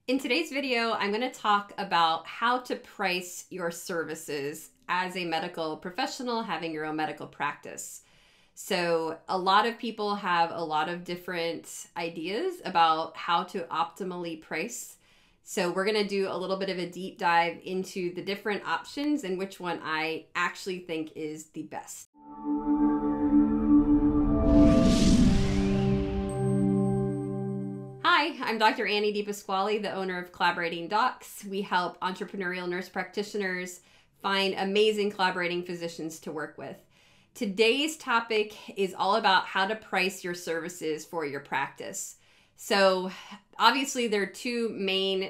In today's video, I'm going to talk about how to price your services as a medical professional having your own medical practice. So a lot of people have a lot of different ideas about how to optimally price. So we're going to do a little bit of a deep dive into the different options and which one I actually think is the best. Hi, I'm Dr. Annie DePasquale, the owner of Collaborating Docs. We help entrepreneurial nurse practitioners find amazing collaborating physicians to work with. Today's topic is all about how to price your services for your practice. So obviously there are two main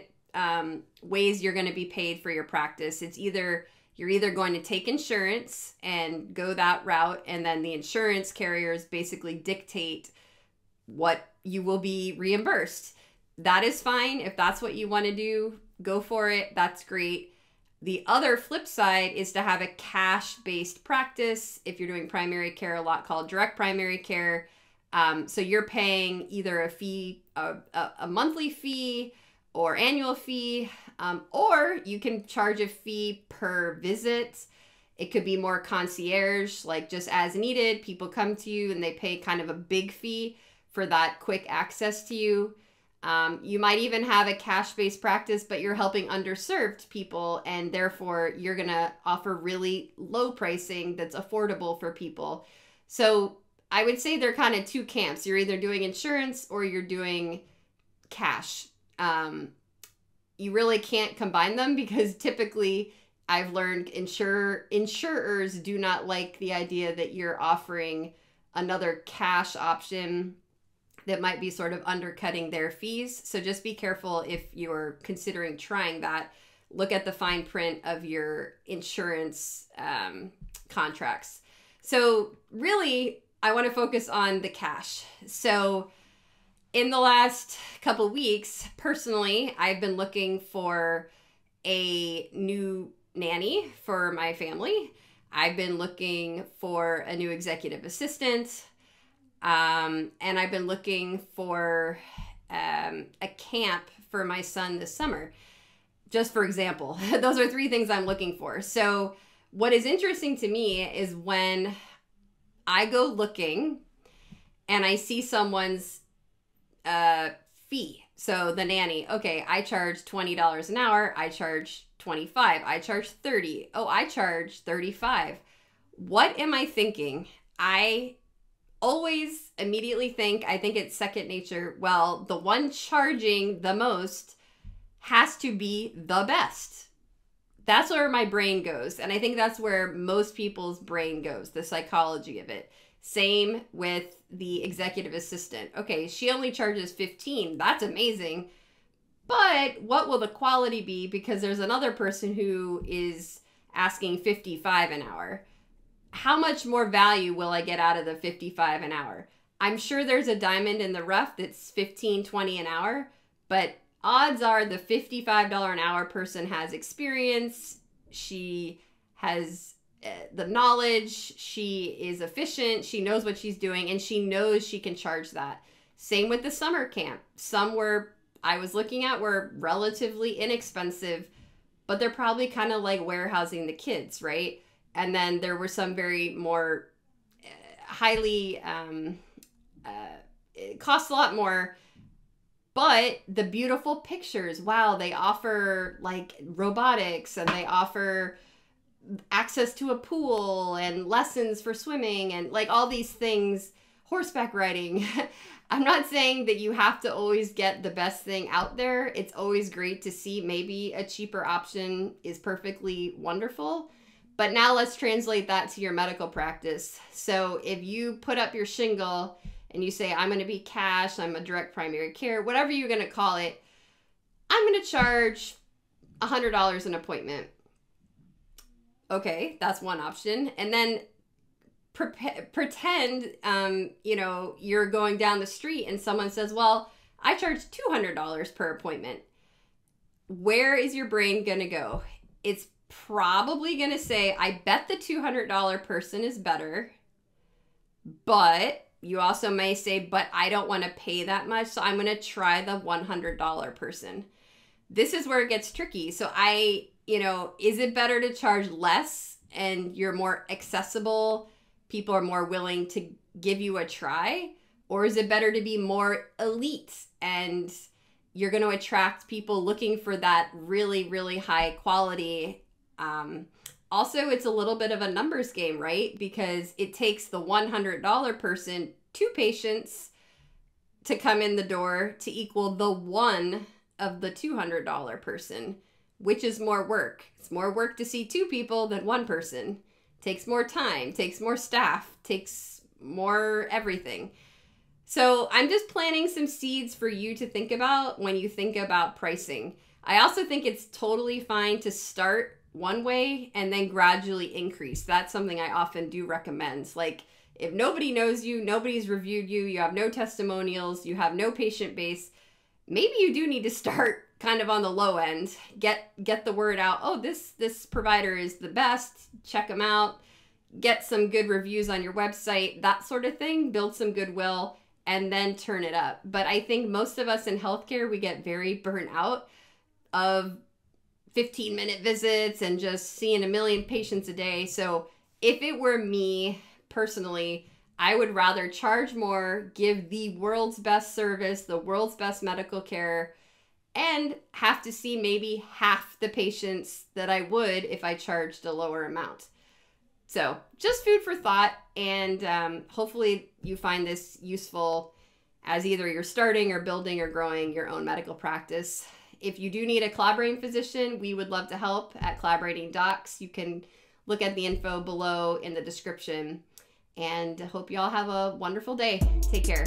ways you're going to be paid for your practice. You're either going to take insurance and go that route, and then the insurance carriers basically dictate what you will be reimbursed. That is fine. If that's what you want to do, go for it. That's great. The other flip side is to have a cash-based practice. If you're doing primary care, a lot called direct primary care. So you're paying either a fee, a monthly fee or annual fee, or you can charge a fee per visit. It could be more concierge, like just as needed. People come to you and they pay kind of a big fee for that quick access to you. You might even have a cash-based practice, but you're helping underserved people, and therefore you're going to offer really low pricing that's affordable for people. So I would say they're kind of two camps. You're either doing insurance or you're doing cash. You really can't combine them because typically I've learned insurers do not like the idea that you're offering another cash option that might be sort of undercutting their fees. So just be careful if you're considering trying that. Look at the fine print of your insurance contracts. So really, I want to focus on the cash. So in the last couple weeks, personally, I've been looking for a new nanny for my family. I've been looking for a new executive assistant. And I've been looking for a camp for my son this summer, just for example. Those are three things I'm looking for. So what is interesting to me is when I go looking and I see someone's fee. So the nanny, okay, I charge $20 an hour. I charge $25. I charge $30. Oh, I charge $35. What am I thinking? I always immediately think it's second nature. Well, the one charging the most has to be the best. That's where my brain goes. And I think that's where most people's brain goes, the psychology of it. Same with the executive assistant. Okay, she only charges $15. That's amazing. But what will the quality be? Because there's another person who is asking $55 an hour. How much more value will I get out of the $55 an hour? I'm sure there's a diamond in the rough that's $15, $20 an hour, but odds are the $55 an hour person has experience, she has the knowledge, she is efficient, she knows what she's doing, and she knows she can charge that. Same with the summer camp. Some I was looking at were relatively inexpensive, but they're probably kind of like warehousing the kids, right? And then there were some very more highly, it costs a lot more, but the beautiful pictures, wow, they offer like robotics and they offer access to a pool and lessons for swimming and like all these things, horseback riding. I'm not saying that you have to always get the best thing out there. It's always great to see maybe a cheaper option is perfectly wonderful. But now let's translate that to your medical practice. So if you put up your shingle and you say, I'm going to be cash, I'm a direct primary care, whatever you're going to call it, I'm going to charge $100 an appointment. Okay, that's one option. And then pretend, you're going down the street and someone says, well, I charge $200 per appointment. Where is your brain going to go? It's probably going to say, I bet the $200 person is better, but you also may say, but I don't want to pay that much, so I'm going to try the $100 person. this is where it gets tricky. So is it better to charge less and you're more accessible, people are more willing to give you a try? Or is it better to be more elite and you're going to attract people looking for that really, really high quality? Also, it's a little bit of a numbers game, right? Because it takes the $100 person 2 patients to come in the door to equal the one of the $200 person, which is more work. It's more work to see 2 people than 1 person. Takes more time, takes more staff, takes more everything. So I'm just planting some seeds for you to think about when you think about pricing. I also think it's totally fine to start one way and then gradually increase. That's something I often do recommend. Like, if nobody knows you, nobody's reviewed you, you have no testimonials, you have no patient base, maybe you do need to start kind of on the low end. Get the word out. Oh, this provider is the best. Check them out. Get some good reviews on your website, that sort of thing. Build some goodwill and then turn it up. But I think most of us in healthcare, we get very burnt out of 15-minute visits and just seeing a million patients a day. So if it were me personally, I would rather charge more, give the world's best service, the world's best medical care, and have to see maybe half the patients that I would if I charged a lower amount. So just food for thought, and hopefully you find this useful as either you're starting or building or growing your own medical practice. If you do need a collaborating physician, we would love to help at Collaborating Docs. You can look at the info below in the description, and I hope you all have a wonderful day. Take care.